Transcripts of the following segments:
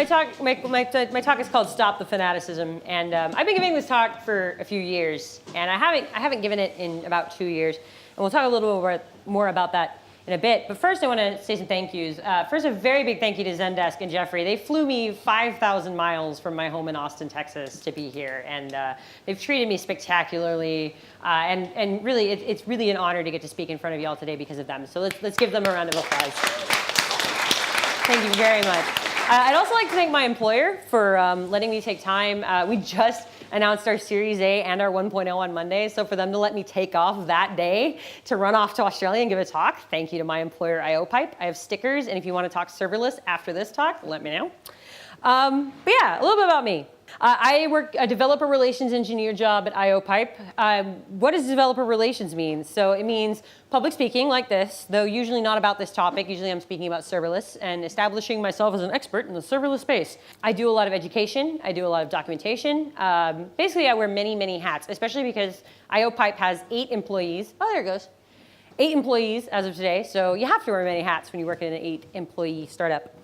my talk is called Stop the Fanaticism, and I've been giving this talk for a few years, and I haven't given it in about 2 years, and we'll talk a little bit more about that in a bit. But first, I want to say some thank yous. First, a very big thank you to Zendesk and Jeffrey. They flew me 5,000 miles from my home in Austin, Texas, to be here, and they've treated me spectacularly. And really, it's really an honor to get to speak in front of you all today because of them. So let's give them a round of applause. Thank you very much. I'd also like to thank my employer for letting me take time. We just announced our Series A and our 1.0 on Monday, so for them to let me take off that day to run off to Australia and give a talk, thank you to my employer, IOpipe. I have stickers, and if you want to talk serverless after this talk, let me know. But yeah, a little bit about me. I work a developer relations engineer job at IOpipe. What does developer relations mean? So it means public speaking like this, though usually not about this topic. Usually I'm speaking about serverless and establishing myself as an expert in the serverless space. I do a lot of education. I do a lot of documentation. Basically, I wear many, many hats, especially because IOpipe has 8 employees. Oh, there it goes. 8 employees as of today, so you have to wear many hats when you work in an 8-employee startup.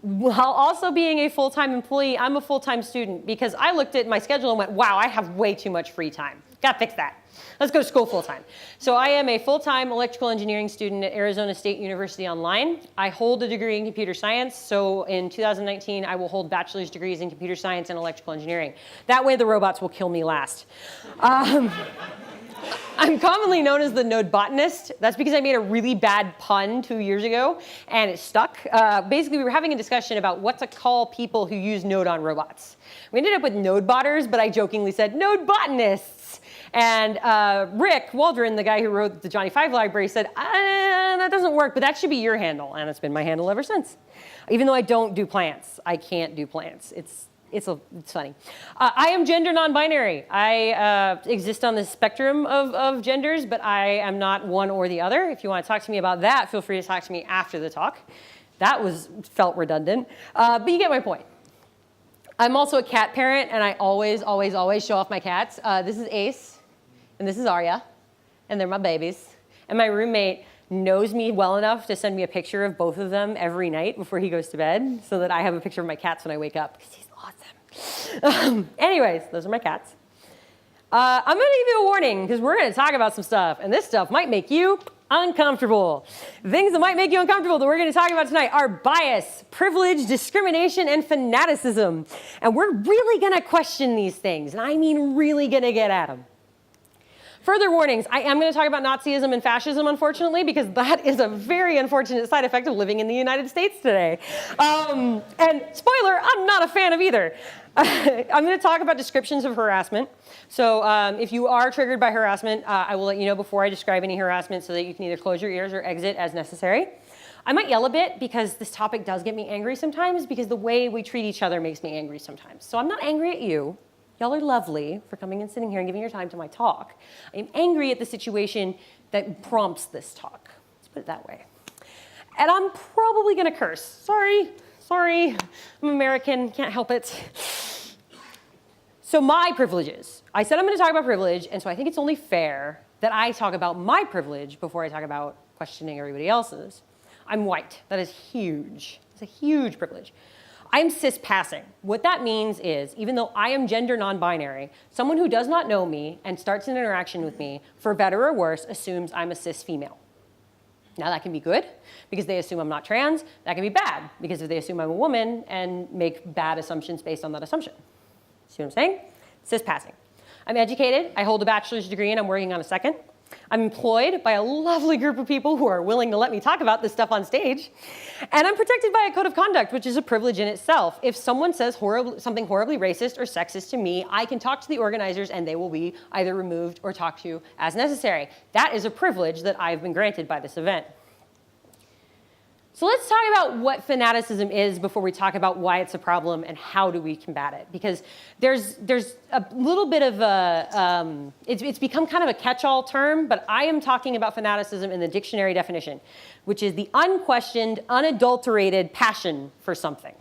While also being a full-time employee, I'm a full-time student because I looked at my schedule and went, wow, I have way too much free time. Gotta fix that. Let's go to school full-time. So I am a full-time electrical engineering student at Arizona State University Online. I hold a degree in computer science, so in 2019, I will hold bachelor's degrees in computer science and electrical engineering. That way the robots will kill me last. I'm commonly known as the nodebotanist. That's because I made a really bad pun 2 years ago, and it stuck. Basically, we were having a discussion about what to call people who use Node on robots. We ended up with nodebotters, but I jokingly said nodebotanists. And Rick Waldron, the guy who wrote the Johnny Five library, said, that doesn't work, but that should be your handle. And it's been my handle ever since. Even though I don't do plants, I can't do plants. It's funny. I am gender non-binary. I exist on the spectrum of genders, but I am not one or the other. If you want to talk to me about that, feel free to talk to me after the talk. That felt redundant, but you get my point. I'm also a cat parent, and I always, always, always show off my cats. This is Ace, and this is Arya, and they're my babies. And my roommate knows me well enough to send me a picture of both of them every night before he goes to bed so that I have a picture of my cats when I wake up, because he's awesome. Anyways, those are my cats. I'm going to give you a warning because we're going to talk about some stuff, and this stuff might make you uncomfortable. Things that might make you uncomfortable that we're going to talk about tonight are bias, privilege, discrimination, and fanaticism. And we're really going to question these things, and I mean really going to get at them. Further warnings, I am going to talk about Nazism and fascism, unfortunately, because that is a very unfortunate side effect of living in the United States today. And spoiler, I'm not a fan of either. I'm going to talk about descriptions of harassment. So if you are triggered by harassment, I will let you know before I describe any harassment so that you can either close your ears or exit as necessary. I might yell a bit because this topic does get me angry sometimes because the way we treat each other makes me angry sometimes. So I'm not angry at you. Y'all are lovely for coming and sitting here and giving your time to my talk. I'm angry at the situation that prompts this talk. Let's put it that way. And I'm probably going to curse. Sorry. I'm American, can't help it. So my privileges. I said I'm going to talk about privilege, and so I think it's only fair that I talk about my privilege before I talk about questioning everybody else's. I'm white. That is huge. It's a huge privilege. I'm cis-passing. What that means is, even though I am gender non-binary, someone who does not know me and starts an interaction with me, for better or worse, assumes I'm a cis female. Now that can be good, because they assume I'm not trans. That can be bad, because if they assume I'm a woman and make bad assumptions based on that assumption. See what I'm saying? Cis-passing. I'm educated. I hold a bachelor's degree, and I'm working on a second. I'm employed by a lovely group of people who are willing to let me talk about this stuff on stage. And I'm protected by a code of conduct, which is a privilege in itself. If someone says something horribly racist or sexist to me, I can talk to the organizers and they will be either removed or talked to as necessary. That is a privilege that I've been granted by this event. So let's talk about what fanaticism is before we talk about why it's a problem and how do we combat it. Because there's a little bit of a, it's become kind of a catch-all term, but I am talking about fanaticism in the dictionary definition, which is the unquestioned, unadulterated passion for something.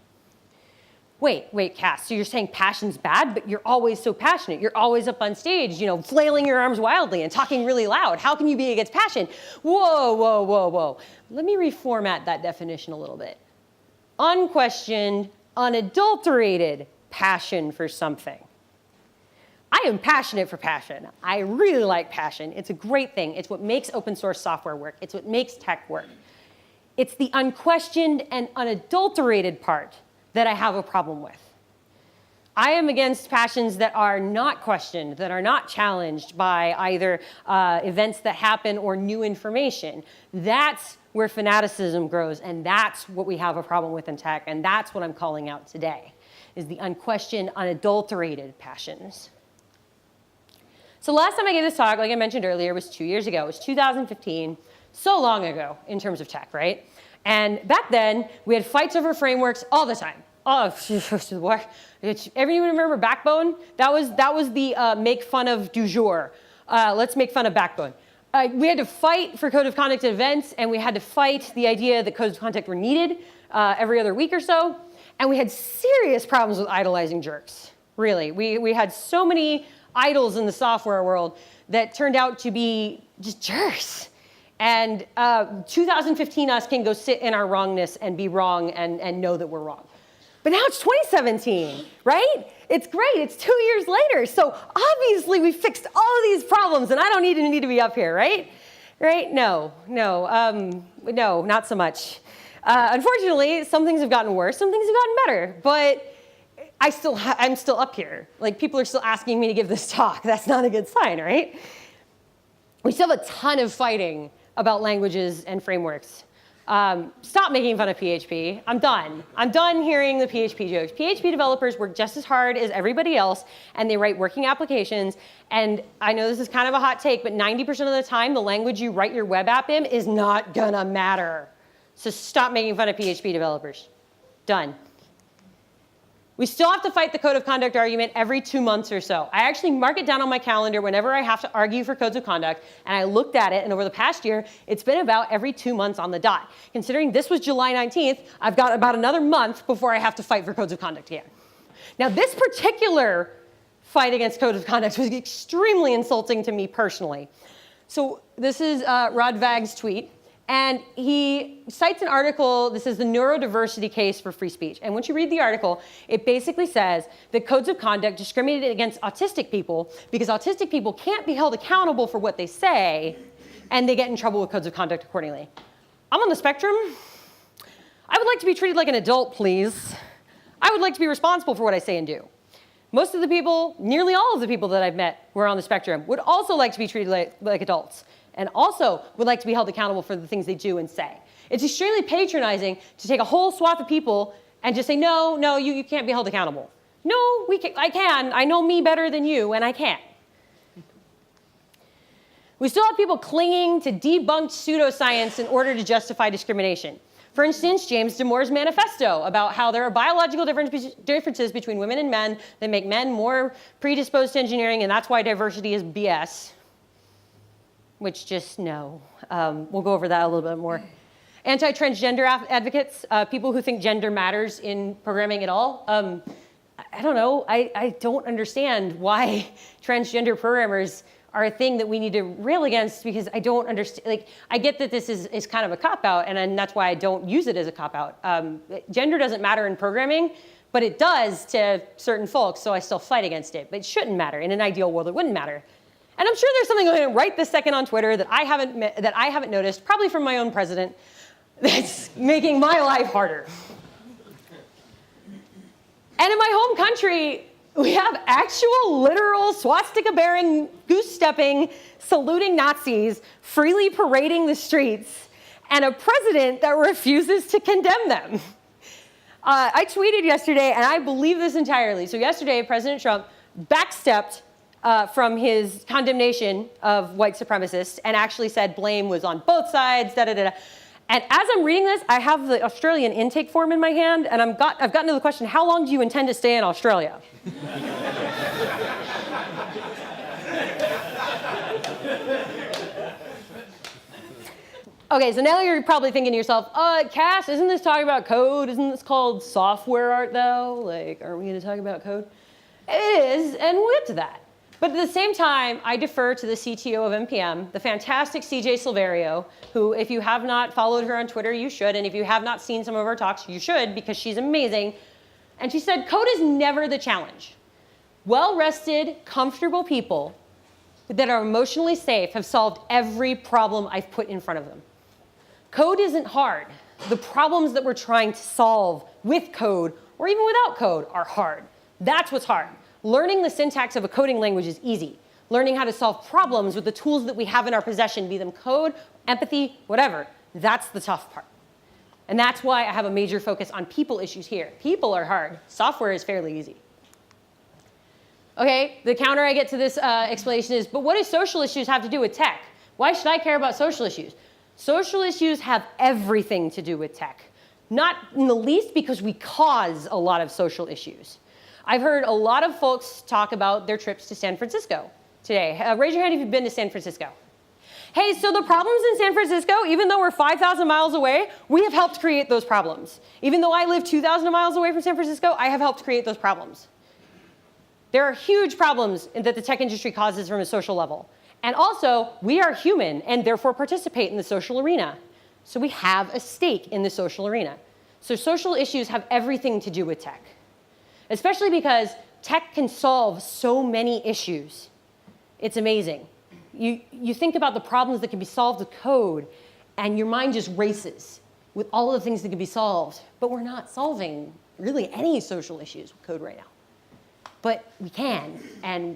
Wait, Cass, so you're saying passion's bad, but you're always so passionate. You're always up on stage, flailing your arms wildly and talking really loud. How can you be against passion? Whoa. Let me reformat that definition a little bit. unquestioned, unadulterated passion for something. I am passionate for passion. I really like passion. It's a great thing. It's what makes open source software work. It's what makes tech work. It's the unquestioned and unadulterated part that I have a problem with. I am against passions that are not questioned, that are not challenged by either events that happen or new information. That's where fanaticism grows, and that's what we have a problem with in tech, and that's what I'm calling out today, is the unquestioned, unadulterated passions. So last time I gave this talk, like I mentioned earlier, was 2 years ago. It was 2015, so long ago in terms of tech, right? And back then, we had fights over frameworks all the time. Oh, what? Everyone remember Backbone? That was the make fun of du jour. Let's make fun of Backbone. We had to fight for code of conduct at events, and we had to fight the idea that codes of conduct were needed every other week or so. And we had serious problems with idolizing jerks, really. We had so many idols in the software world that turned out to be just jerks. And 2015 us can go sit in our wrongness and be wrong and know that we're wrong. But now it's 2017, right? It's great, it's 2 years later. So obviously we fixed all of these problems and I don't need to be up here, right? Right? No, not so much. Unfortunately, some things have gotten worse, some things have gotten better, but I'm still up here. Like, people are still asking me to give this talk. That's not a good sign, right? We still have a ton of fighting about languages and frameworks. Stop making fun of PHP. I'm done. I'm done hearing the PHP jokes. PHP developers work just as hard as everybody else, and they write working applications. And I know this is kind of a hot take, but 90% of the time, the language you write your web app in is not gonna matter. So stop making fun of PHP developers. Done. We still have to fight the code of conduct argument every 2 months or so. I actually mark it down on my calendar whenever I have to argue for codes of conduct, and I looked at it, and over the past year, it's been about every 2 months on the dot. Considering this was July 19th, I've got about another month before I have to fight for codes of conduct again. Now, this particular fight against code of conduct was extremely insulting to me personally. So this is Rod Vag's tweet. And he cites an article, this is the neurodiversity case for free speech. And once you read the article, it basically says that codes of conduct discriminated against autistic people because autistic people can't be held accountable for what they say, and they get in trouble with codes of conduct accordingly. I'm on the spectrum. I would like to be treated like an adult, please. I would like to be responsible for what I say and do. Most of the people, nearly all of the people that I've met who are on the spectrum would also like to be treated like adults, and also would like to be held accountable for the things they do and say. It's extremely patronizing to take a whole swath of people and just say, no, you can't be held accountable. No, I can. I know me better than you, and I can't. We still have people clinging to debunked pseudoscience in order to justify discrimination. For instance, James Damore's manifesto about how there are biological differences between women and men that make men more predisposed to engineering, and that's why diversity is BS. Which just, no. We'll go over that a little bit more. Anti-transgender advocates, people who think gender matters in programming at all. I don't know. I don't understand why transgender programmers are a thing that we need to rail against, because I don't understand. Like, I get that this is kind of a cop-out, and that's why I don't use it as a cop-out. Gender doesn't matter in programming, but it does to certain folks, so I still fight against it. But it shouldn't matter. In an ideal world, it wouldn't matter. And I'm sure there's something going on right this second on Twitter that I haven't noticed, probably from my own president, that's making my life harder. And in my home country, we have actual, literal, swastika-bearing, goose-stepping, saluting Nazis freely parading the streets, and a president that refuses to condemn them. I tweeted yesterday, and I believe this entirely. So yesterday, President Trump backstepped from his condemnation of white supremacists and actually said blame was on both sides, da-da-da-da. And as I'm reading this, I have the Australian intake form in my hand, and I've gotten to the question, how long do you intend to stay in Australia? Okay, so now you're probably thinking to yourself, Cass, isn't this talking about code? Isn't this called software art, though? Like, aren't we going to talk about code? It is, and we'll get to that. But at the same time, I defer to the CTO of NPM, the fantastic CJ Silverio, who, if you have not followed her on Twitter, you should. And if you have not seen some of her talks, you should, because she's amazing. And she said, code is never the challenge. Well-rested, comfortable people that are emotionally safe have solved every problem I've put in front of them. Code isn't hard. The problems that we're trying to solve with code, or even without code, are hard. That's what's hard. Learning the syntax of a coding language is easy. Learning how to solve problems with the tools that we have in our possession, be them code, empathy, whatever, that's the tough part. And that's why I have a major focus on people issues here. People are hard. Software is fairly easy. OK, the counter I get to this explanation is, but what do social issues have to do with tech? Why should I care about social issues? Social issues have everything to do with tech. Not in the least because we cause a lot of social issues. I've heard a lot of folks talk about their trips to San Francisco today. Raise your hand if you've been to San Francisco. Hey, so the problems in San Francisco, even though we're 5,000 miles away, we have helped create those problems. Even though I live 2,000 miles away from San Francisco, I have helped create those problems. There are huge problems that the tech industry causes from a social level. And also, we are human and therefore participate in the social arena. So we have a stake in the social arena. So social issues have everything to do with tech, especially because tech can solve so many issues. It's amazing. You think about the problems that can be solved with code, and your mind just races with all of the things that can be solved. But we're not solving really any social issues with code right now. But we can, and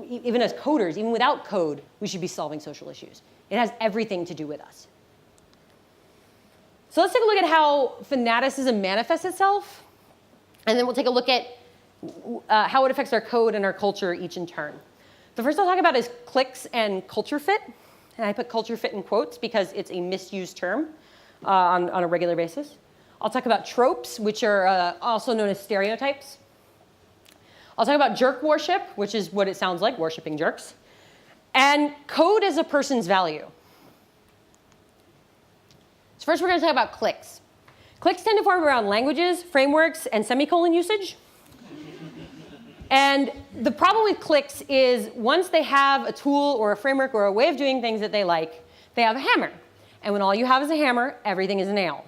even as coders, even without code, we should be solving social issues. It has everything to do with us. So let's take a look at how fanaticism manifests itself, and then we'll take a look at how it affects our code and our culture each in turn. The first I'll talk about is cliques and culture fit. And I put culture fit in quotes because it's a misused term on a regular basis. I'll talk about tropes, which are also known as stereotypes. I'll talk about jerk worship, which is what it sounds like, worshiping jerks. And code as a person's value. So first we're going to talk about cliques. Cliques tend to form around languages, frameworks, and semicolon usage. And the problem with cliques is once they have a tool or a framework or a way of doing things that they like, they have a hammer. And when all you have is a hammer, everything is a nail.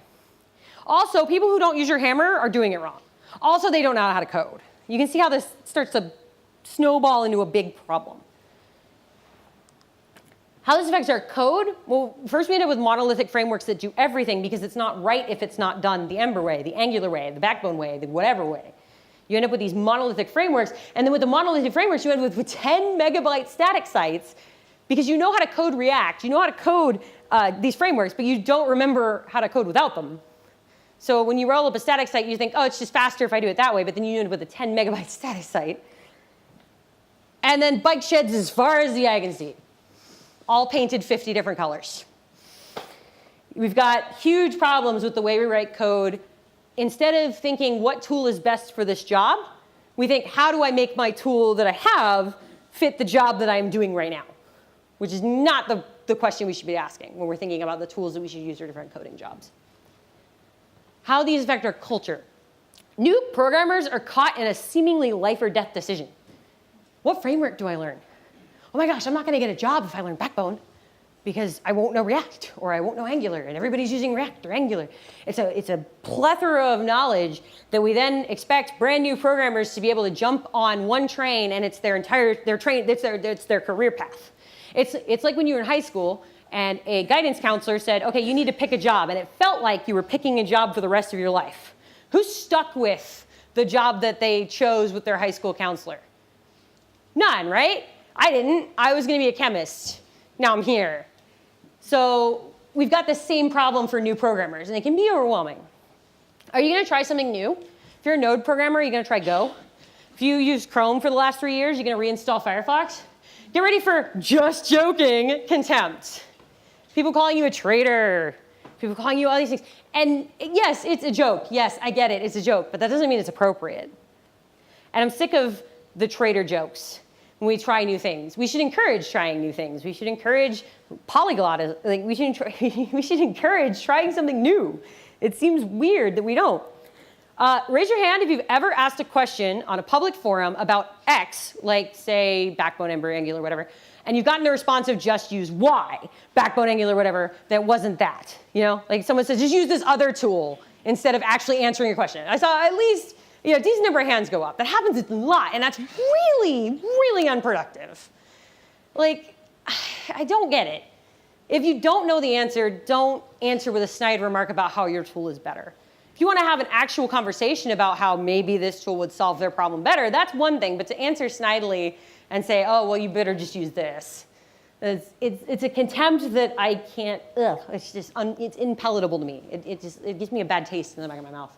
Also, people who don't use your hammer are doing it wrong. Also, they don't know how to code. You can see how this starts to snowball into a big problem. How this affects our code? Well, first we end up with monolithic frameworks that do everything because it's not right if it's not done the Ember way, the Angular way, the Backbone way, the whatever way. You end up with these monolithic frameworks, and then with the monolithic frameworks, you end up with 10 megabyte static sites because you know how to code React, you know how to code these frameworks, but you don't remember how to code without them. So when you roll up a static site, you think, oh, it's just faster if I do it that way, but then you end up with a 10 megabyte static site. And then bike sheds as far as the eye can see, all painted 50 different colors. We've got huge problems with the way we write code. Instead of thinking what tool is best for this job, we think, how do I make my tool that I have fit the job that I'm doing right now? Which is not the question we should be asking when we're thinking about the tools that we should use for different coding jobs. How these affect our culture. New programmers are caught in a seemingly life or death decision. What framework do I learn? Oh my gosh, I'm not going to get a job if I learn Backbone because I won't know React or I won't know Angular, and everybody's using React or Angular. It's a plethora of knowledge that we then expect brand new programmers to be able to jump on one train, and it's their career path. It's like when you were in high school and a guidance counselor said, okay, you need to pick a job, and it felt like you were picking a job for the rest of your life. Who's stuck with the job that they chose with their high school counselor? None, right? I didn't. I was going to be a chemist. Now I'm here. So we've got the same problem for new programmers, and it can be overwhelming. Are you going to try something new? If you're a Node programmer, are you going to try Go? If you used Chrome for the last 3 years, you're going to reinstall Firefox? Get ready for just joking contempt. People calling you a traitor. People calling you all these things. And yes, it's a joke. Yes, I get it. It's a joke. But that doesn't mean it's appropriate. And I'm sick of the traitor jokes when we try new things. We should encourage trying new things. We should encourage polyglot. Like we should encourage trying something new. It seems weird that we don't. Raise your hand if you've ever asked a question on a public forum about X, like say Backbone, Ember, Angular, whatever, and you've gotten a response of just use Y, Backbone, Angular, whatever, that wasn't that. You know, like someone says, just use this other tool instead of actually answering your question. I saw at least a decent number of hands go up. That happens a lot, and that's really, really unproductive. Like, I don't get it. If you don't know the answer, don't answer with a snide remark about how your tool is better. If you want to have an actual conversation about how maybe this tool would solve their problem better, that's one thing. But to answer snidely and say, oh, well, you better just use this, it's a contempt that I can't, it's just, it's impalpable to me. It gives me a bad taste in the back of my mouth.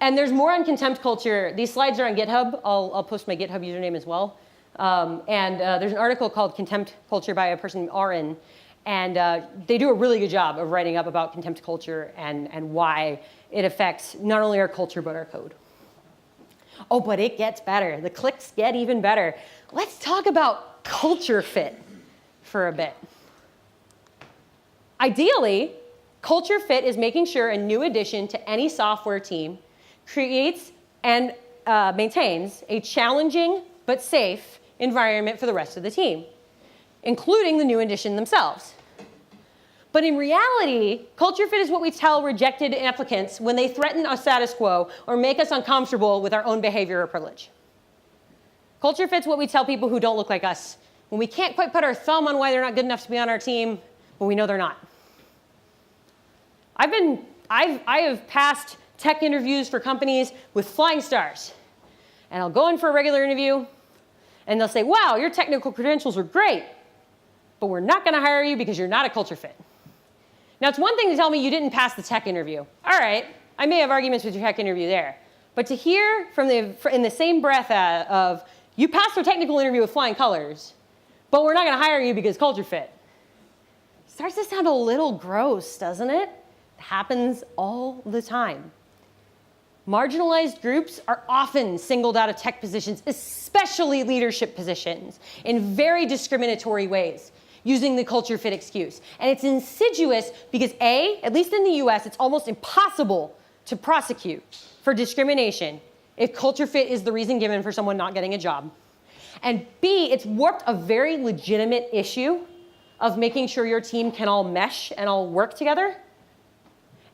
And there's more on contempt culture. These slides are on GitHub. I'll post my GitHub username as well. There's an article called Contempt Culture by a person named Arin. And they do a really good job of writing up about contempt culture and why it affects not only our culture, but our code. Oh, but it gets better. The clicks get even better. Let's talk about culture fit for a bit. Ideally, culture fit is making sure a new addition to any software team creates and maintains a challenging but safe environment for the rest of the team, including the new addition themselves. But in reality, culture fit is what we tell rejected applicants when they threaten our status quo or make us uncomfortable with our own behavior or privilege. Culture fit's what we tell people who don't look like us when we can't quite put our thumb on why they're not good enough to be on our team, but we know they're not. I have passed tech interviews for companies with flying stars. And I'll go in for a regular interview, and they'll say, wow, your technical credentials are great, but we're not going to hire you because you're not a culture fit. Now, it's one thing to tell me you didn't pass the tech interview. All right, I may have arguments with your tech interview there. But to hear in the same breath of, you passed our technical interview with flying colors, but we're not going to hire you because culture fit, starts to sound a little gross, doesn't it? It happens all the time. Marginalized groups are often singled out of tech positions, especially leadership positions, in very discriminatory ways, using the culture fit excuse. And it's insidious because A, at least in the US, it's almost impossible to prosecute for discrimination if culture fit is the reason given for someone not getting a job. And B, it's warped a very legitimate issue of making sure your team can all mesh and all work together.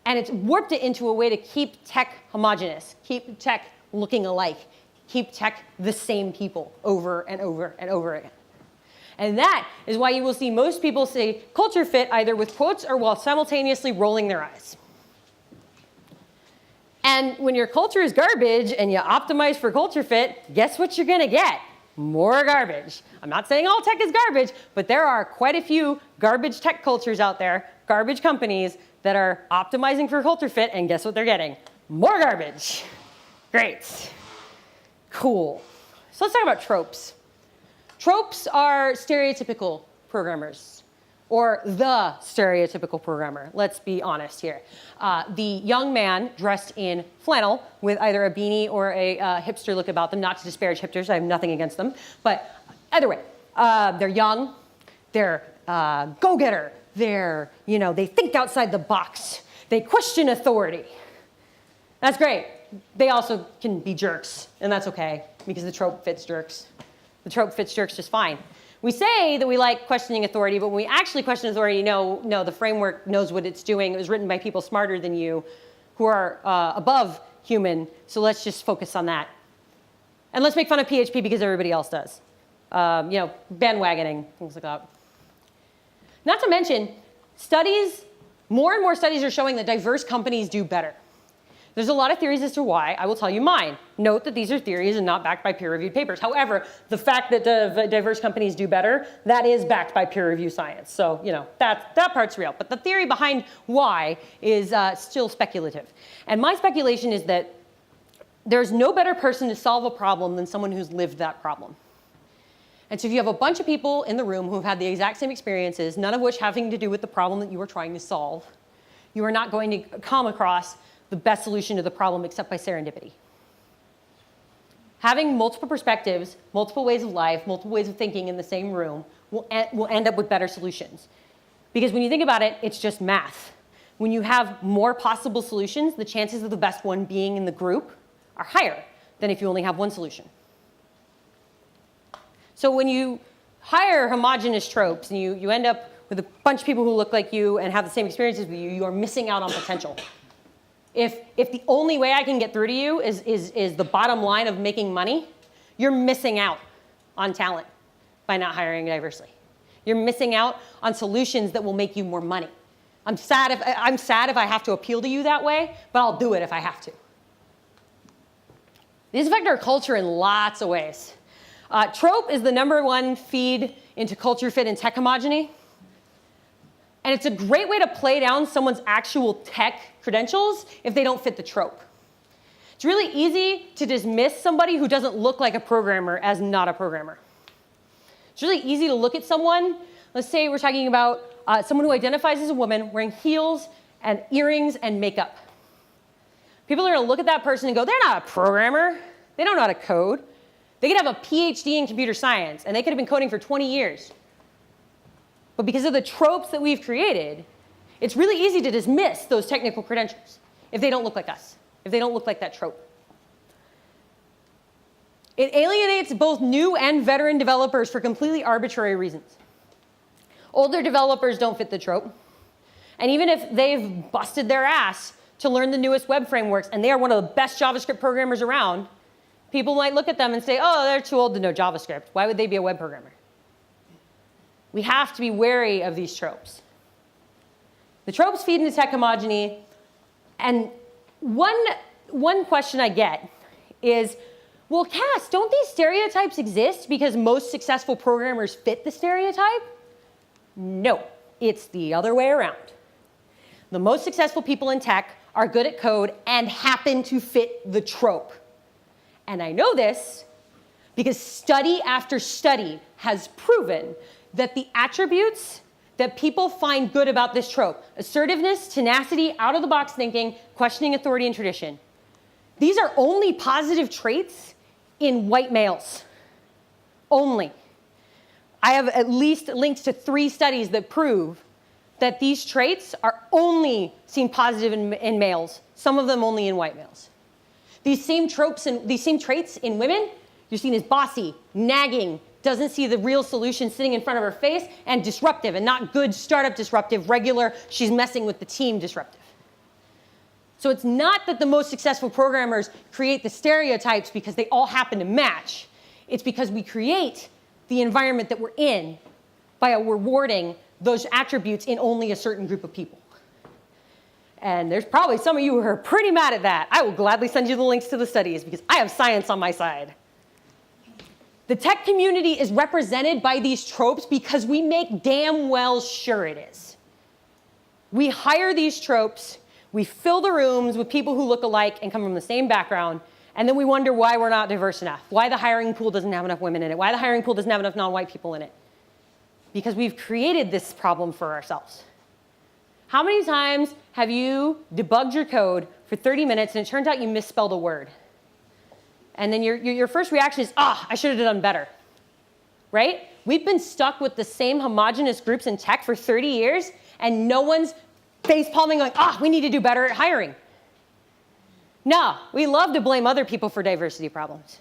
And it's warped it into a way to keep tech homogeneous, keep tech looking alike, keep tech the same people over and over and over again. And that is why you will see most people say culture fit either with quotes or while simultaneously rolling their eyes. And when your culture is garbage and you optimize for culture fit, guess what you're going to get? More garbage. I'm not saying all tech is garbage, but there are quite a few garbage tech cultures out there, garbage companies that are optimizing for culture fit, and guess what they're getting? More garbage. Great. Cool. So let's talk about tropes. Tropes are stereotypical programmers, or the stereotypical programmer. Let's be honest here. The young man dressed in flannel with either a beanie or a hipster look about them, not to disparage hipsters, I have nothing against them. But either way, they're young, they're go-getter, they think outside the box, they question authority. That's great. They also can be jerks, and that's okay, because the trope fits jerks. The trope fits jerks just fine. We say that we like questioning authority, but when we actually question authority, no, the framework knows what it's doing. It was written by people smarter than you, who are above human, so let's just focus on that. And let's make fun of PHP because everybody else does. Bandwagoning, things like that. Not to mention, more and more studies are showing that diverse companies do better. There's a lot of theories as to why. I will tell you mine. Note that these are theories and not backed by peer-reviewed papers. However, the fact that the diverse companies do better, that is backed by peer-reviewed science. So, that part's real. But the theory behind why is still speculative. And my speculation is that there's no better person to solve a problem than someone who's lived that problem. And so if you have a bunch of people in the room who have had the exact same experiences, none of which having to do with the problem that you are trying to solve, you are not going to come across the best solution to the problem except by serendipity. Having multiple perspectives, multiple ways of life, multiple ways of thinking in the same room will end up with better solutions. Because when you think about it, it's just math. when you have more possible solutions, the chances of the best one being in the group are higher than if you only have one solution. So when you hire homogeneous tropes and you end up with a bunch of people who look like you and have the same experiences with you, you are missing out on potential. If the only way I can get through to you is the bottom line of making money, you're missing out on talent by not hiring diversely. You're missing out on solutions that will make you more money. I'm sad if I have to appeal to you that way, but I'll do it if I have to. These affect our culture in lots of ways. Trope is the #1 feed into culture fit and tech homogeny. And it's a great way to play down someone's actual tech credentials if they don't fit the trope. It's really easy to dismiss somebody who doesn't look like a programmer as not a programmer. It's really easy to look at someone, let's say we're talking about someone who identifies as a woman wearing heels and earrings and makeup. People are going to look at that person and go, they're not a programmer. They don't know how to code. They could have a PhD in computer science, and they could have been coding for 20 years. But because of the tropes that we've created, it's really easy to dismiss those technical credentials if they don't look like us, if they don't look like that trope. It alienates both new and veteran developers for completely arbitrary reasons. Older developers don't fit the trope. And even if they've busted their ass to learn the newest web frameworks, and they are one of the best JavaScript programmers around, people might look at them and say, oh, they're too old to know JavaScript. Why would they be a web programmer? We have to be wary of these tropes. The tropes feed into tech homogeny, and one question I get is, well, Kas, don't these stereotypes exist because most successful programmers fit the stereotype? No, it's the other way around. The most successful people in tech are good at code and happen to fit the trope. And I know this because study after study has proven that the attributes that people find good about this trope, assertiveness, tenacity, out-of-the-box thinking, questioning authority and tradition, these are only positive traits in white males. Only. I have at least linked to 3 studies that prove that these traits are only seen positive in males, some of them only in white males. These same traits in women, you're seen as bossy, nagging, doesn't see the real solution sitting in front of her face, and disruptive, and not good startup disruptive, regular, she's messing with the team disruptive. So it's not that the most successful programmers create the stereotypes because they all happen to match. It's because we create the environment that we're in by rewarding those attributes in only a certain group of people. And there's probably some of you who are pretty mad at that. I will gladly send you the links to the studies because I have science on my side. The tech community is represented by these tropes because we make damn well sure it is. We hire these tropes, we fill the rooms with people who look alike and come from the same background, and then we wonder why we're not diverse enough, why the hiring pool doesn't have enough women in it, why the hiring pool doesn't have enough non-white people in it. Because we've created this problem for ourselves. How many times have you debugged your code for 30 minutes and it turns out you misspelled a word? And then your first reaction is, I should have done better, right? We've been stuck with the same homogenous groups in tech for 30 years, and no one's face-palming like, we need to do better at hiring. No, we love to blame other people for diversity problems.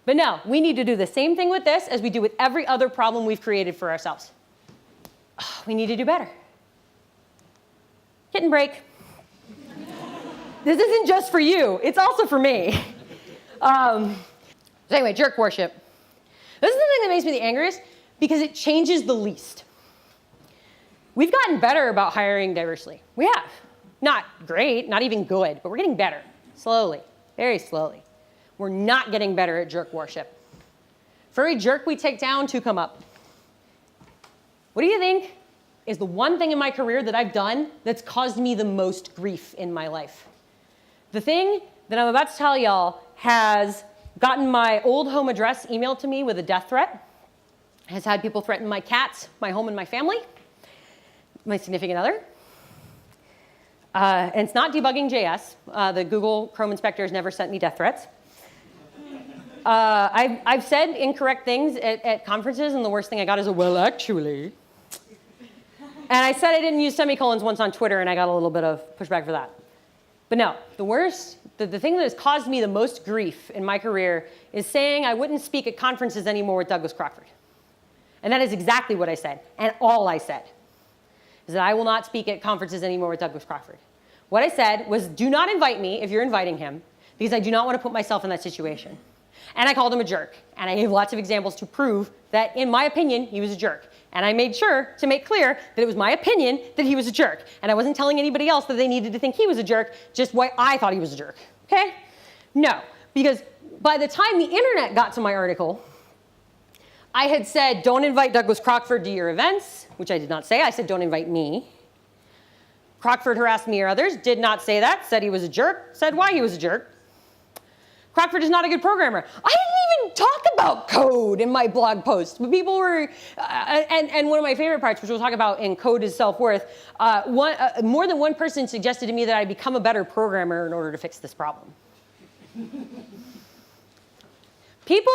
But no, we need to do the same thing with this as we do with every other problem we've created for ourselves. We need to do better. Kitten break. This isn't just for you, it's also for me. So anyway, jerk worship. This is the thing that makes me the angriest because it changes the least. We've gotten better about hiring diversely. We have. Not great, not even good, but we're getting better. Slowly, very slowly. We're not getting better at jerk worship. For every jerk we take down, 2 come up. What do you think is the one thing in my career that I've done that's caused me the most grief in my life? The thing that I'm about to tell y'all has gotten my old home address emailed to me with a death threat, has had people threaten my cats, my home, and my family, my significant other. And it's not debugging JS. The Google Chrome inspector has never sent me death threats. I've said incorrect things at conferences, and the worst thing I got is a, well, actually. And I said I didn't use semicolons once on Twitter, and I got a little bit of pushback for that. But no, the worst, the thing that has caused me the most grief in my career is saying I wouldn't speak at conferences anymore with Douglas Crockford. And that is exactly what I said, and all I said, is that I will not speak at conferences anymore with Douglas Crockford. What I said was, do not invite me if you're inviting him, because I do not want to put myself in that situation. And I called him a jerk, and I gave lots of examples to prove that, in my opinion, he was a jerk. And I made sure to make clear that it was my opinion that he was a jerk. And I wasn't telling anybody else that they needed to think he was a jerk, just why I thought he was a jerk, okay? No, because by the time the internet got to my article, I had said, don't invite Douglas Crockford to your events, which I did not say. I said, don't invite me. Crockford harassed me or others, did not say that, said he was a jerk, said why he was a jerk. Crockford is not a good programmer. I didn't even talk about code in my blog post. But people were, and one of my favorite parts, which we'll talk about in Code is Self-Worth, more than one person suggested to me that I become a better programmer in order to fix this problem. People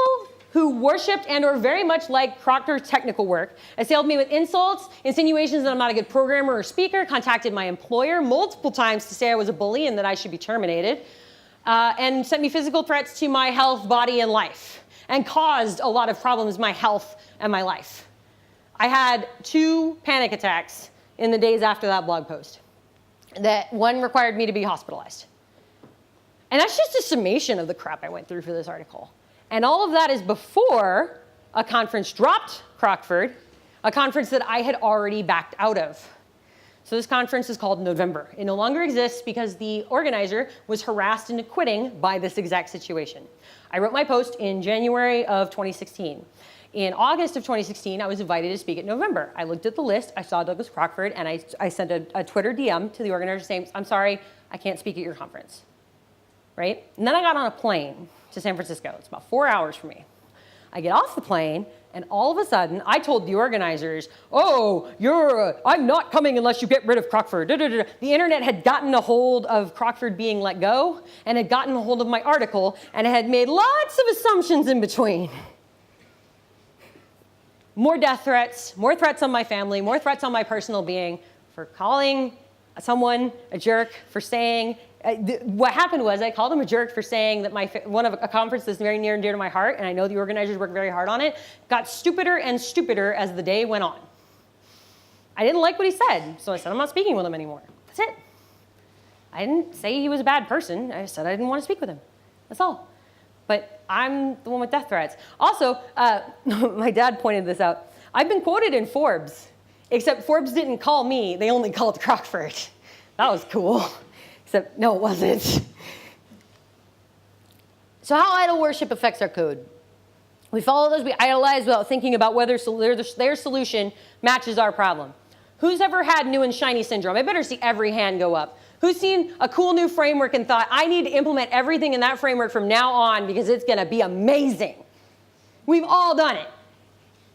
who worshipped and or very much liked Crockford's technical work assailed me with insults, insinuations that I'm not a good programmer or speaker, contacted my employer multiple times to say I was a bully and that I should be terminated. And sent me physical threats to my health, body, and life, and caused a lot of problems in my health and my life. I had 2 panic attacks in the days after that blog post. That one required me to be hospitalized. And that's just a summation of the crap I went through for this article. And all of that is before a conference dropped Crockford, a conference that I had already backed out of. So this conference is called November. It no longer exists because the organizer was harassed into quitting by this exact situation. I wrote my post in January of 2016. In August of 2016, I was invited to speak at November. I looked at the list, I saw Douglas Crockford, and I sent a Twitter DM to the organizer saying, I'm sorry, I can't speak at your conference, right? And then I got on a plane to San Francisco. It's about 4 hours for me. I get off the plane, and all of a sudden, I told the organizers, oh, I'm not coming unless you get rid of Crockford. The internet had gotten a hold of Crockford being let go, and had gotten a hold of my article, and it had made lots of assumptions in between. More death threats, more threats on my family, more threats on my personal being for calling someone a jerk, for saying, what happened was I called him a jerk for saying that a conference that's very near and dear to my heart, and I know the organizers worked very hard on it, got stupider and stupider as the day went on. I didn't like what he said, so I said I'm not speaking with him anymore. That's it. I didn't say he was a bad person. I said I didn't want to speak with him. That's all. But I'm the one with death threats. Also, my dad pointed this out. I've been quoted in Forbes, except Forbes didn't call me. They only called Crockford. That was cool. Except, no, it wasn't. So how idol worship affects our code? We follow those we idolize without thinking about whether their solution matches our problem. Who's ever had new and shiny syndrome? I better see every hand go up. Who's seen a cool new framework and thought, I need to implement everything in that framework from now on because it's going to be amazing? We've all done it.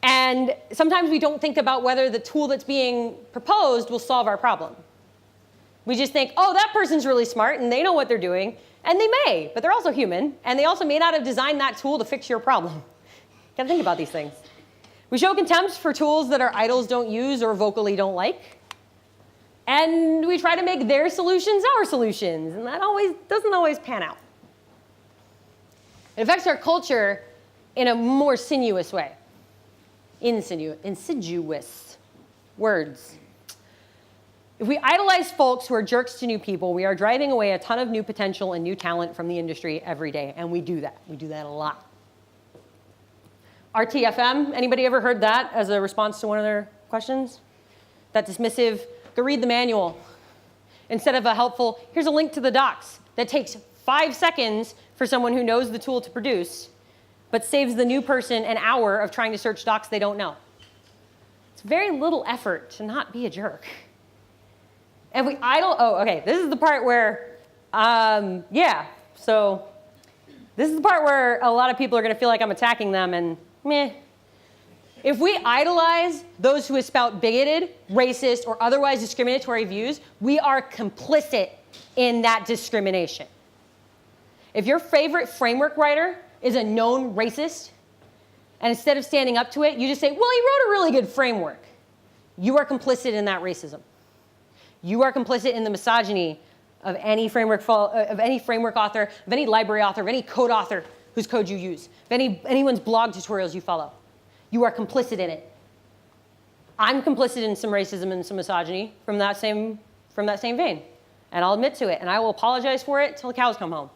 And sometimes we don't think about whether the tool that's being proposed will solve our problem. We just think, oh, that person's really smart and they know what they're doing. And they may, but they're also human. And they also may not have designed that tool to fix your problem. You gotta think about these things. We show contempt for tools that our idols don't use or vocally don't like. And we try to make their solutions our solutions. And that doesn't always pan out. It affects our culture in a more sinuous way. Insidious words. If we idolize folks who are jerks to new people, we are driving away a ton of new potential and new talent from the industry every day, and we do that. We do that a lot. RTFM, anybody ever heard that as a response to one of their questions? That dismissive, go read the manual. Instead of a helpful, here's a link to the docs that takes 5 seconds for someone who knows the tool to produce, but saves the new person an hour of trying to search docs they don't know. It's very little effort to not be a jerk. And we okay, this is the part where, so this is the part where a lot of people are going to feel like I'm attacking them, and meh. If we idolize those who espout bigoted, racist, or otherwise discriminatory views, we are complicit in that discrimination. If your favorite framework writer is a known racist, and instead of standing up to it, you just say, well, he wrote a really good framework. you are complicit in that racism. You are complicit in the misogyny of any framework author, of any library author, of any code author whose code you use, of anyone's blog tutorials you follow. You are complicit in it. I'm complicit in some racism and some misogyny from that same vein. And I'll admit to it, and I will apologize for it till the cows come home.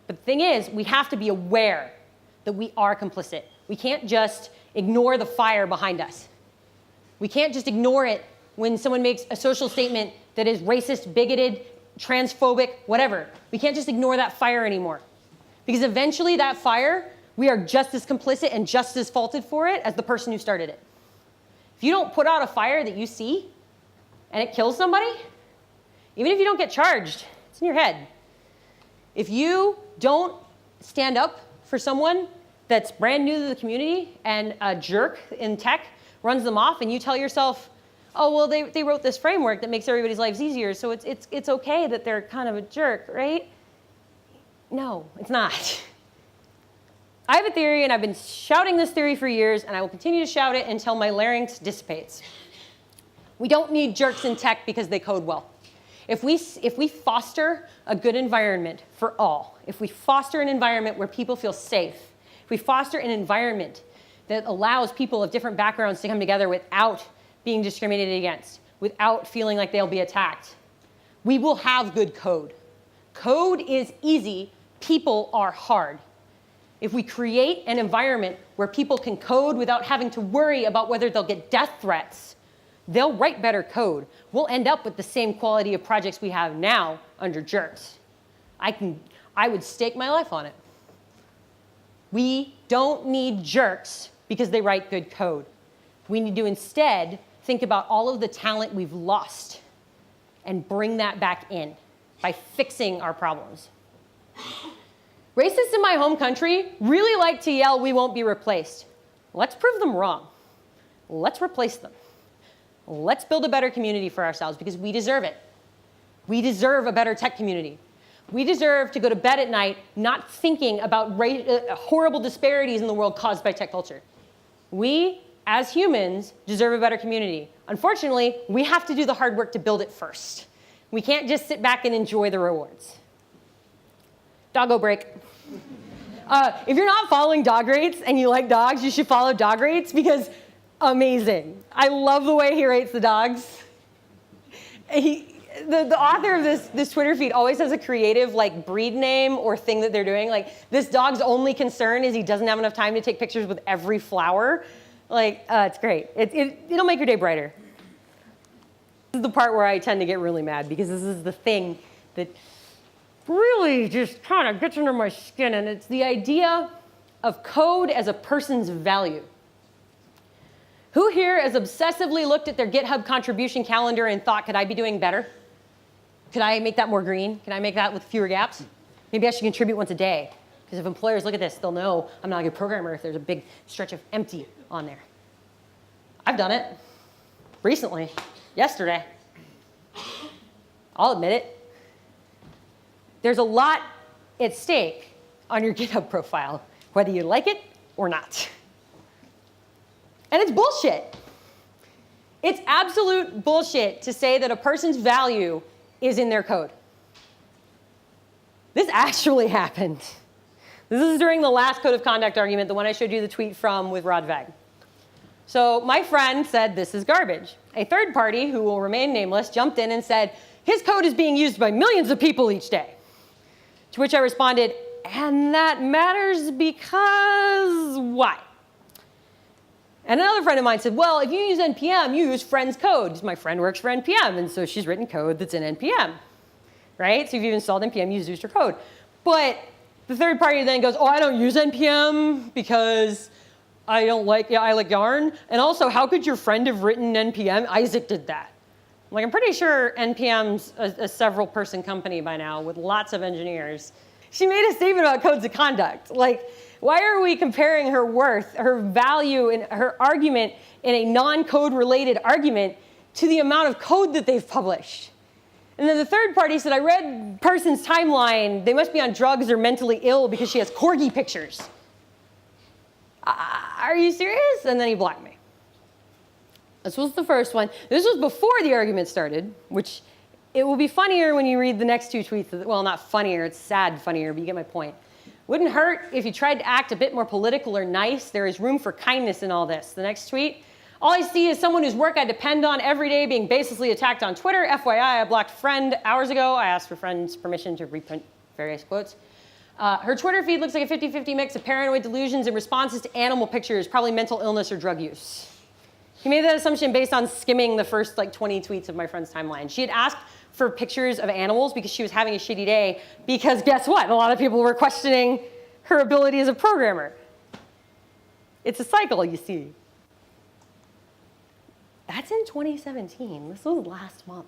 But the thing is, we have to be aware that we are complicit. We can't just ignore the fire behind us. We can't just ignore it when someone makes a social statement that is racist, bigoted, transphobic, whatever. We can't just ignore that fire anymore. Because eventually that fire, we are just as complicit and just as faulted for it as the person who started it. If you don't put out a fire that you see and it kills somebody, even if you don't get charged, it's in your head. If you don't stand up for someone that's brand new to the community and a jerk in tech runs them off, and you tell yourself, oh, well, they wrote this framework that makes everybody's lives easier, so it's okay that they're kind of a jerk, right? No, it's not. I have a theory, and I've been shouting this theory for years, and I will continue to shout it until my larynx dissipates. We don't need jerks in tech because they code well. If we foster a good environment for all, if we foster an environment where people feel safe, if we foster an environment that allows people of different backgrounds to come together without being discriminated against, without feeling like they'll be attacked, we will have good code. Code is easy, people are hard. If we create an environment where people can code without having to worry about whether they'll get death threats, they'll write better code. We'll end up with the same quality of projects we have now under jerks. I would stake my life on it. We don't need jerks because they write good code. We need to instead think about all of the talent we've lost and bring that back in by fixing our problems. Racists in my home country really like to yell, "We won't be replaced." Let's prove them wrong. Let's replace them. Let's build a better community for ourselves because we deserve it. We deserve a better tech community. We deserve to go to bed at night not thinking about horrible disparities in the world caused by tech culture. We, as humans, deserve a better community. Unfortunately, we have to do the hard work to build it first. We can't just sit back and enjoy the rewards. Doggo break. If you're not following dog rates and you like dogs, you should follow dog rates because amazing. I love the way he rates the dogs. The author of this Twitter feed always has a creative like breed name or thing that they're doing. Like this dog's only concern is he doesn't have enough time to take pictures with every flower. Like it's great. It'll make your day brighter. This is the part where I tend to get really mad because this is the thing that really just kind of gets under my skin, and it's the idea of code as a person's value. Who here has obsessively looked at their GitHub contribution calendar and thought, could I be doing better? Could I make that more green? Can I make that with fewer gaps? Maybe I should contribute once a day. Because if employers look at this, they'll know I'm not a good programmer if there's a big stretch of empty on there. I've done it. Recently. Yesterday. I'll admit it. There's a lot at stake on your GitHub profile, whether you like it or not. And it's bullshit. It's absolute bullshit to say that a person's value is in their code. This actually happened. This is during the last code of conduct argument, the one I showed you the tweet from with Rod Veg. So my friend said, this is garbage. A third party, who will remain nameless, jumped in and said, his code is being used by millions of people each day. To which I responded, and that matters because why? And another friend of mine said, well, if you use NPM, you use friend's code. My friend works for NPM, and so she's written code that's in NPM, right? So if you've installed NPM, you've used her code. But the third party then goes, oh, I don't use NPM because I like Yarn. And also, how could your friend have written NPM? Isaac did that. Like, I'm pretty sure NPM's a several-person company by now with lots of engineers. She made a statement about codes of conduct. Like, why are we comparing her worth, her value, and her argument in a non-code-related argument to the amount of code that they've published? And then the third party said, I read person's timeline. They must be on drugs or mentally ill because she has corgi pictures. Are you serious? And then he blocked me. This was the first one. This was before the argument started, which it will be funnier when you read the next two tweets. Well, not funnier, it's sad funnier, but you get my point. Wouldn't hurt if you tried to act a bit more political or nice. There is room for kindness in all this. The next tweet. All I see is someone whose work I depend on every day being baselessly attacked on Twitter. FYI, I blocked a friend hours ago. I asked for friend's permission to reprint various quotes. Her Twitter feed looks like a 50-50 mix of paranoid delusions and responses to animal pictures, probably mental illness or drug use. He made that assumption based on skimming the first 20 tweets of my friend's timeline. She had asked for pictures of animals because she was having a shitty day, because guess what? A lot of people were questioning her ability as a programmer. It's a cycle, you see. That's in 2017. This was last month.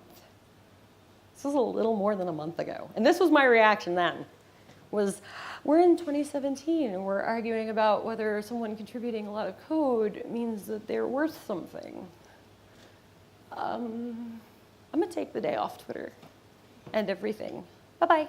This was a little more than a month ago. And this was my reaction then, was we're in 2017 and we're arguing about whether someone contributing a lot of code means that they're worth something. I'm gonna take the day off Twitter and everything. Bye-bye.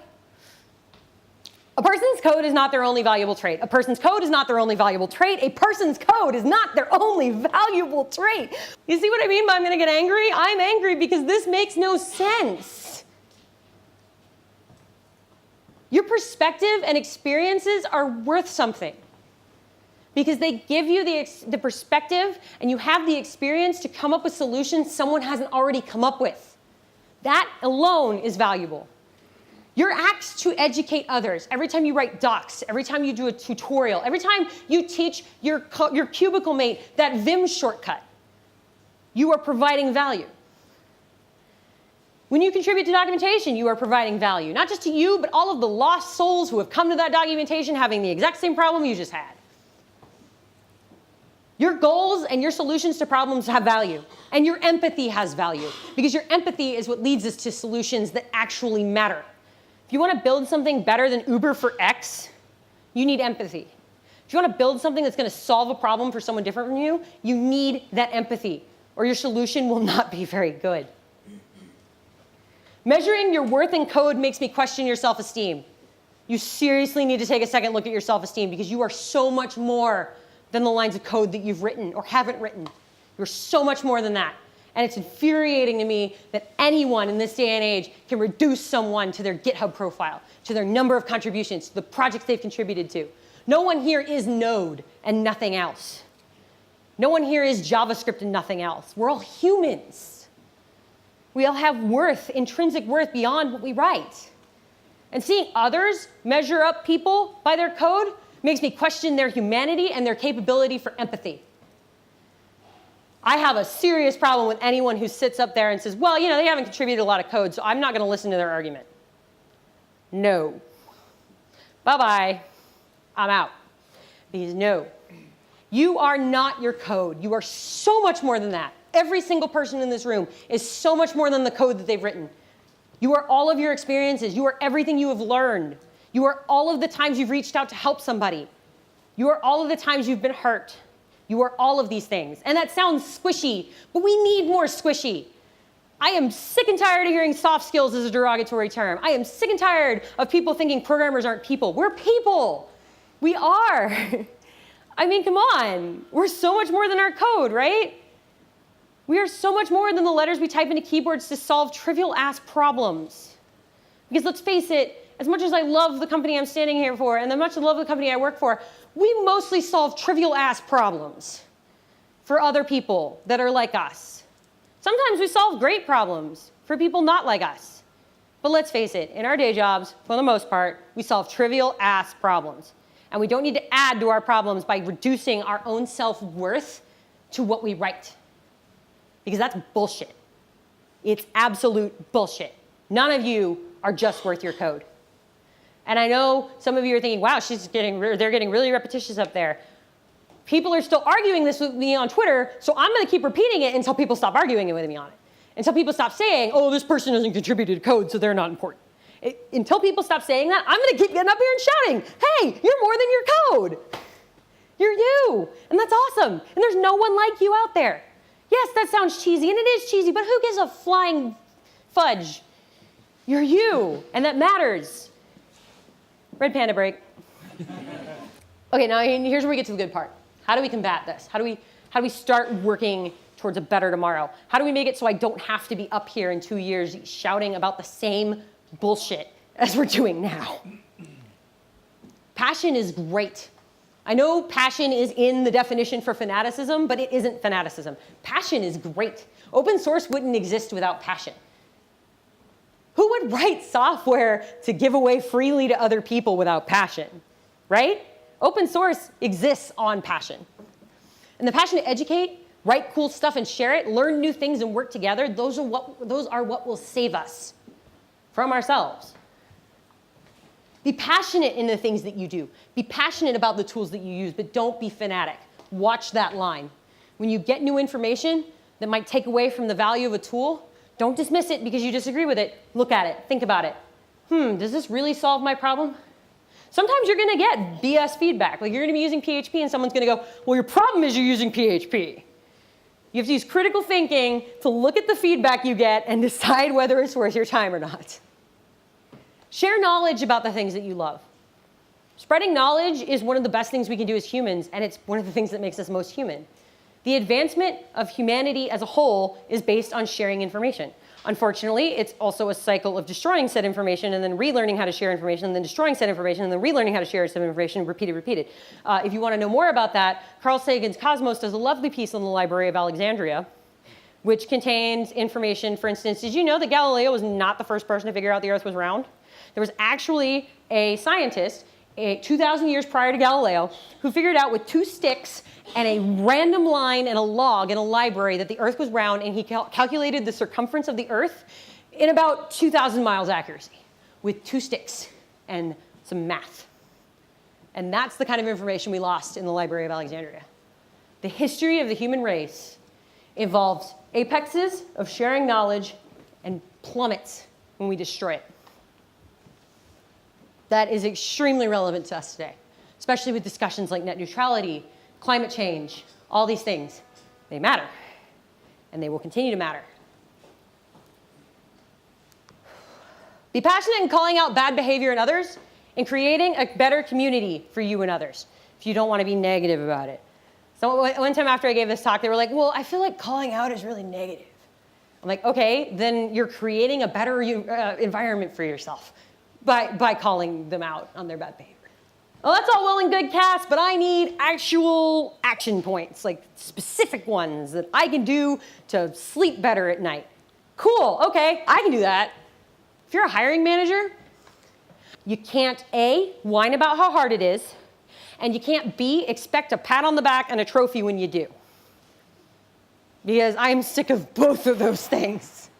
A person's code is not their only valuable trait. A person's code is not their only valuable trait. A person's code is not their only valuable trait. You see what I mean by I'm gonna get angry? I'm angry because this makes no sense. Your perspective and experiences are worth something because they give you the perspective and you have the experience to come up with solutions someone hasn't already come up with. That alone is valuable. Your acts to educate others, every time you write docs, every time you do a tutorial, every time you teach your cubicle mate that Vim shortcut, you are providing value. When you contribute to documentation, you are providing value, not just to you, but all of the lost souls who have come to that documentation having the exact same problem you just had. Your goals and your solutions to problems have value, and your empathy has value, because your empathy is what leads us to solutions that actually matter. If you want to build something better than Uber for X, you need empathy. If you want to build something that's going to solve a problem for someone different from you, you need that empathy, or your solution will not be very good. Measuring your worth in code makes me question your self-esteem. You seriously need to take a second look at your self-esteem, because you are so much more than the lines of code that you've written or haven't written. You're so much more than that. And it's infuriating to me that anyone in this day and age can reduce someone to their GitHub profile, to their number of contributions, to the projects they've contributed to. No one here is Node and nothing else. No one here is JavaScript and nothing else. We're all humans. We all have worth, intrinsic worth beyond what we write. And seeing others measure up people by their code makes me question their humanity and their capability for empathy. I have a serious problem with anyone who sits up there and says, well, you know, they haven't contributed a lot of code, so I'm not going to listen to their argument. No. Bye-bye. I'm out. Because no. You are not your code. You are so much more than that. Every single person in this room is so much more than the code that they've written. You are all of your experiences. You are everything you have learned. You are all of the times you've reached out to help somebody. You are all of the times you've been hurt. You are all of these things. And that sounds squishy, but we need more squishy. I am sick and tired of hearing soft skills as a derogatory term. I am sick and tired of people thinking programmers aren't people. We're people. We are. I mean, come on. We're so much more than our code, right? We are so much more than the letters we type into keyboards to solve trivial-ass problems. Because let's face it, as much as I love the company I'm standing here for, and as much as I love the company I work for, we mostly solve trivial-ass problems for other people that are like us. Sometimes we solve great problems for people not like us. But let's face it, in our day jobs, for the most part, we solve trivial-ass problems. And we don't need to add to our problems by reducing our own self-worth to what we write. Because that's bullshit. It's absolute bullshit. None of you are just worth your code. And I know some of you are thinking, wow, they're getting really repetitious up there. People are still arguing this with me on Twitter, so I'm going to keep repeating it until people stop arguing with me on it. Until people stop saying, oh, this person hasn't contributed to code, so they're not important. Until people stop saying that, I'm going to keep getting up here and shouting, hey, you're more than your code. You're you. And that's awesome. And there's no one like you out there. Yes, that sounds cheesy, and it is cheesy, but who gives a flying fudge? You're you, and that matters. Red panda break. Okay, now here's where we get to the good part. How do we combat this? How do we start working towards a better tomorrow? How do we make it so I don't have to be up here in 2 years shouting about the same bullshit as we're doing now? Passion is great. I know passion is in the definition for fanaticism, but it isn't fanaticism. Passion is great. Open source wouldn't exist without passion. Who would write software to give away freely to other people without passion, right? Open source exists on passion. And the passion to educate, write cool stuff and share it, learn new things and work together, those are what will save us from ourselves. Be passionate in the things that you do. Be passionate about the tools that you use, but don't be fanatic. Watch that line. When you get new information that might take away from the value of a tool, don't dismiss it because you disagree with it. Look at it. Think about it. Does this really solve my problem? Sometimes you're going to get BS feedback. Like you're going to be using PHP and someone's going to go, well, your problem is you're using PHP. You have to use critical thinking to look at the feedback you get and decide whether it's worth your time or not. Share knowledge about the things that you love. Spreading knowledge is one of the best things we can do as humans, and it's one of the things that makes us most human. The advancement of humanity as a whole is based on sharing information. Unfortunately, it's also a cycle of destroying said information and then relearning how to share information, and then destroying said information, and then relearning how to share said information, repeated. If you want to know more about that, Carl Sagan's Cosmos does a lovely piece on the Library of Alexandria, which contains information. For instance, did you know that Galileo was not the first person to figure out the Earth was round? There was actually a scientist 2,000 years prior to Galileo who figured out with 2 sticks and a random line and a log in a library that the Earth was round, and he calculated the circumference of the Earth in about 2,000 miles accuracy with 2 sticks and some math. And that's the kind of information we lost in the Library of Alexandria. The history of the human race involves apexes of sharing knowledge and plummets when we destroy it. That is extremely relevant to us today, especially with discussions like net neutrality, climate change, all these things. They matter, and they will continue to matter. Be passionate in calling out bad behavior in others and creating a better community for you and others if you don't want to be negative about it. So one time after I gave this talk, they were like, well, I feel like calling out is really negative. I'm like, okay, then you're creating a better environment for yourself by calling them out on their bad behavior. Well, that's all well and good, Kas, but I need actual action points, like specific ones that I can do to sleep better at night. Cool, okay, I can do that. If you're a hiring manager, you can't A, whine about how hard it is, and you can't B, expect a pat on the back and a trophy when you do. Because I'm sick of both of those things.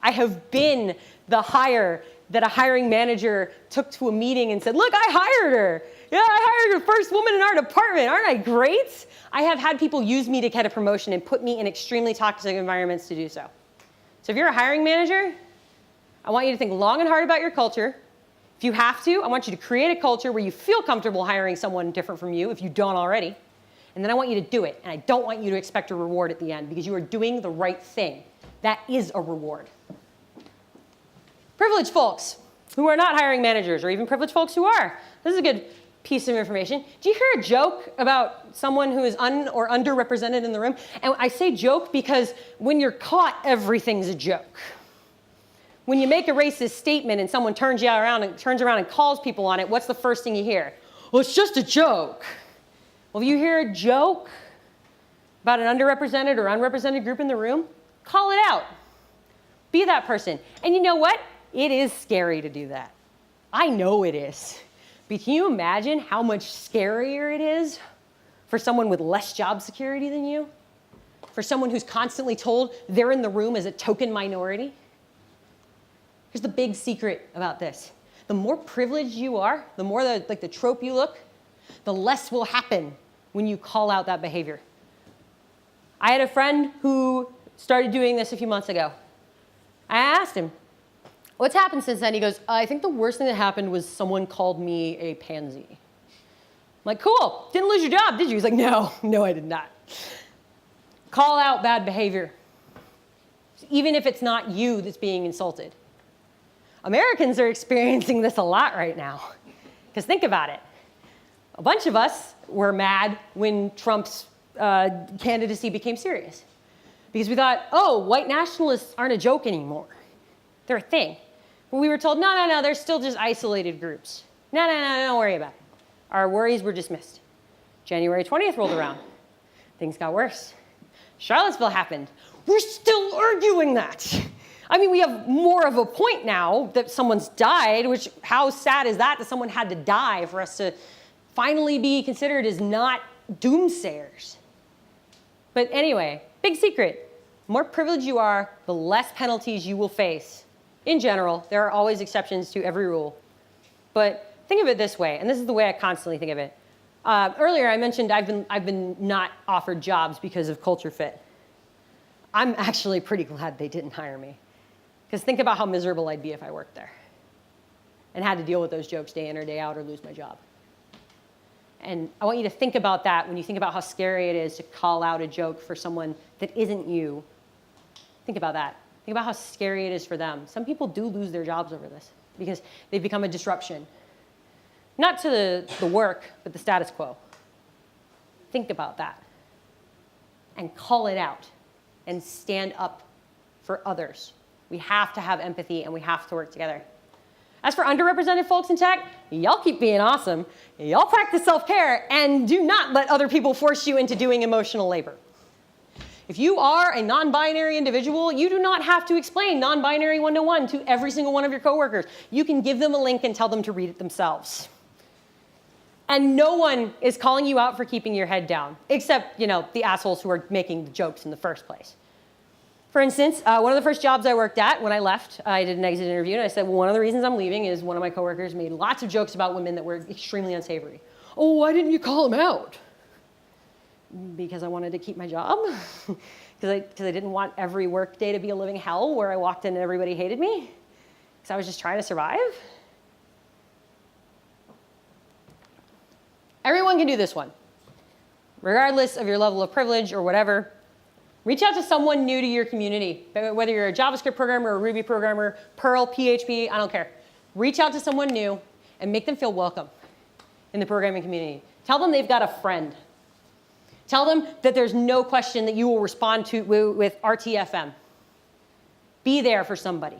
I have been the hire that a hiring manager took to a meeting and said, look, I hired her. Yeah, I hired the first woman in our department. Aren't I great? I have had people use me to get a promotion and put me in extremely toxic environments to do so. So if you're a hiring manager, I want you to think long and hard about your culture. If you have to, I want you to create a culture where you feel comfortable hiring someone different from you if you don't already. And then I want you to do it. And I don't want you to expect a reward at the end because you are doing the right thing. That is a reward. Privileged folks who are not hiring managers, or even privileged folks who are. This is a good piece of information. Do you hear a joke about someone who is or underrepresented in the room? And I say joke because when you're caught, everything's a joke. When you make a racist statement and someone turns around and calls people on it, what's the first thing you hear? Well, it's just a joke. Well, if you hear a joke about an underrepresented or unrepresented group in the room, call it out. Be that person. And you know what? It is scary to do that. I know it is. But can you imagine how much scarier it is for someone with less job security than you? For someone who's constantly told they're in the room as a token minority? Here's the big secret about this. The more privileged you are, the more like the trope you look, the less will happen when you call out that behavior. I had a friend who started doing this a few months ago. I asked him, what's happened since then? He goes, I think the worst thing that happened was someone called me a pansy. I'm like, cool, didn't lose your job, did you? He's like, no, I did not. Call out bad behavior, even if it's not you that's being insulted. Americans are experiencing this a lot right now. Because think about it. A bunch of us were mad when Trump's candidacy became serious. because we thought, oh, white nationalists aren't a joke anymore. They're a thing. But we were told, no, they're still just isolated groups. No, don't worry about it. Our worries were dismissed. January 20th rolled around. Things got worse. Charlottesville happened. We're still arguing that. I mean, we have more of a point now that someone's died, which how sad is that someone had to die for us to finally be considered as not doomsayers. But anyway, big secret. The more privileged you are, the less penalties you will face. In general, there are always exceptions to every rule. But think of it this way, and this is the way I constantly think of it. Earlier I mentioned I've been not offered jobs because of culture fit. I'm actually pretty glad they didn't hire me. Because think about how miserable I'd be if I worked there and had to deal with those jokes day in or day out or lose my job. And I want you to think about that when you think about how scary it is to call out a joke for someone that isn't you. Think about that. Think about how scary it is for them. Some people do lose their jobs over this because they've become a disruption. Not to the work, but the status quo. Think about that. And call it out. And stand up for others. We have to have empathy and we have to work together. As for underrepresented folks in tech, y'all keep being awesome. Y'all practice self-care and do not let other people force you into doing emotional labor. If you are a non-binary individual, you do not have to explain non-binary 101 to every single one of your coworkers. You can give them a link and tell them to read it themselves. And no one is calling you out for keeping your head down, except, the assholes who are making the jokes in the first place. For instance, one of the first jobs I worked at, when I left, I did an exit interview, and I said, well, one of the reasons I'm leaving is one of my coworkers made lots of jokes about women that were extremely unsavory. Oh, why didn't you call him out? Because I wanted to keep my job. Because I didn't want every work day to be a living hell where I walked in and everybody hated me. Because I was just trying to survive. Everyone can do this one. Regardless of your level of privilege or whatever, reach out to someone new to your community. Whether you're a JavaScript programmer, a Ruby programmer, Perl, PHP, I don't care. Reach out to someone new and make them feel welcome in the programming community. Tell them they've got a friend. Tell them that there's no question that you will respond to with RTFM. Be there for somebody.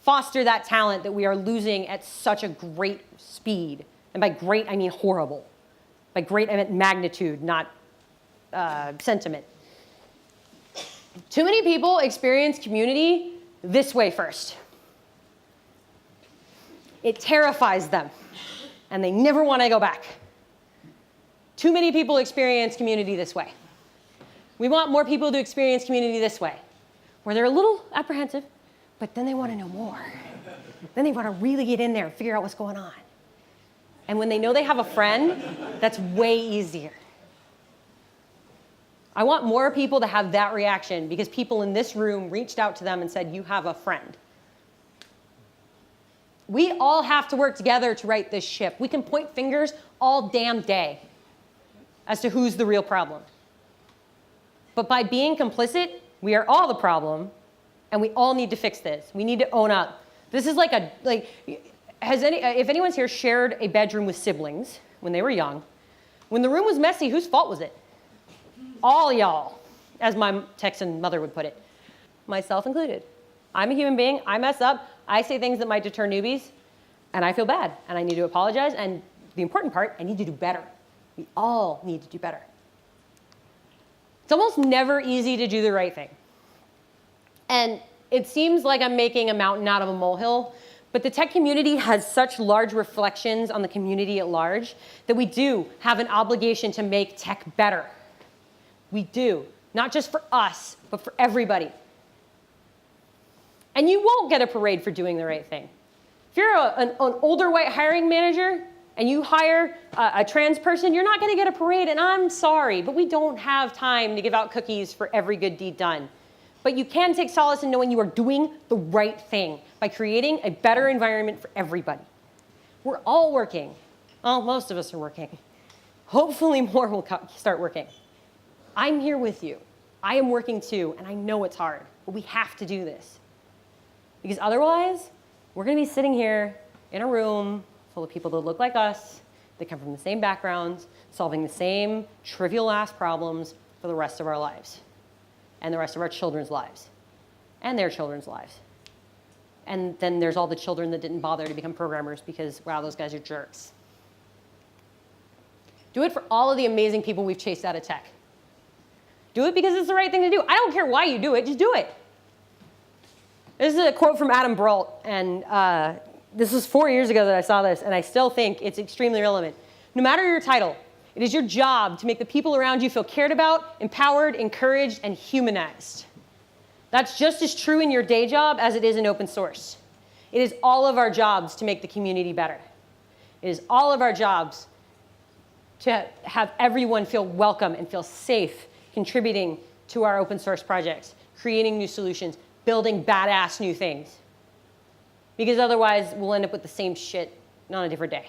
Foster that talent that we are losing at such a great speed. And by great, I mean horrible. By great, I meant magnitude, not sentiment. Too many people experience community this way first. It terrifies them, and they never want to go back. Too many people experience community this way. We want more people to experience community this way, where they're a little apprehensive, but then they want to know more. Then they want to really get in there and figure out what's going on. And when they know they have a friend, that's way easier. I want more people to have that reaction because people in this room reached out to them and said, you have a friend. We all have to work together to right this ship. We can point fingers all damn day as to who's the real problem. But by being complicit, we are all the problem, and we all need to fix this. We need to own up. This is if anyone's here shared a bedroom with siblings when they were young, when the room was messy, whose fault was it? All y'all, as my Texan mother would put it, myself included. I'm a human being, I mess up, I say things that might deter newbies, and I feel bad, and I need to apologize, and the important part, I need to do better. We all need to do better. It's almost never easy to do the right thing. And it seems like I'm making a mountain out of a molehill, but the tech community has such large reflections on the community at large that we do have an obligation to make tech better. We do, not just for us, but for everybody. And you won't get a parade for doing the right thing. If you're an older white hiring manager and you hire a trans person, you're not going to get a parade, and I'm sorry, but we don't have time to give out cookies for every good deed done. But you can take solace in knowing you are doing the right thing by creating a better environment for everybody. We're all working. Well, most of us are working. Hopefully more will start working. I'm here with you. I am working too, and I know it's hard, but we have to do this. Because otherwise, we're going to be sitting here in a room full of people that look like us, that come from the same backgrounds, solving the same trivial ass problems for the rest of our lives. and the rest of our children's lives, and their children's lives. And then there's all the children that didn't bother to become programmers because, wow, those guys are jerks. Do it for all of the amazing people we've chased out of tech. Do it because it's the right thing to do. I don't care why you do it, just do it. This is a quote from Adam Brault, and this was 4 years ago that I saw this, and I still think it's extremely relevant. No matter your title, it is your job to make the people around you feel cared about, empowered, encouraged, and humanized. That's just as true in your day job as it is in open source. It is all of our jobs to make the community better. It is all of our jobs to have everyone feel welcome and feel safe contributing to our open source projects, creating new solutions, building badass new things. Because otherwise, we'll end up with the same shit on a different day.